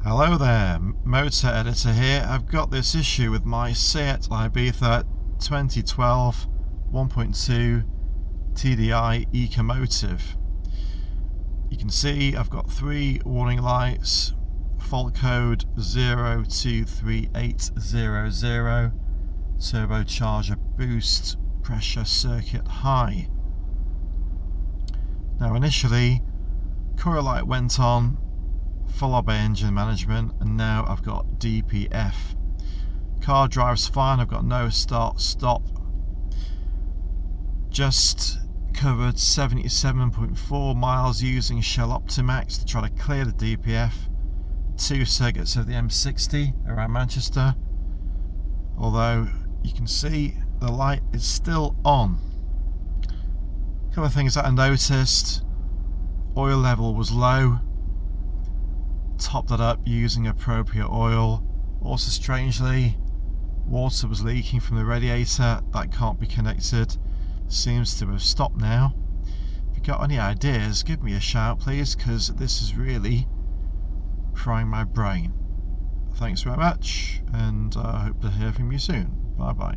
Hello there, Motor Editor here. I've got this issue with my Seat Ibiza 2012 1.2 TDI Ecomotive. You can see I've got 3 warning lights, fault code 023800, turbocharger boost, pressure circuit high. Now initially, coil light went on, followed by engine management, and now I've got DPF. Car drives fine, I've got no start stop. Just covered 77.4 miles using Shell Optimax to try to clear the DPF. 2 circuits of the M60 around Manchester, although you can see the light is still on. A couple of things that I noticed: oil level was low, topped that up using appropriate oil. Also strangely, water was leaking from the radiator. That can't be connected, seems to have stopped now. If you've got any ideas, give me a shout please, because this is really frying my brain. Thanks very much, and I hope to hear from you soon. Bye bye.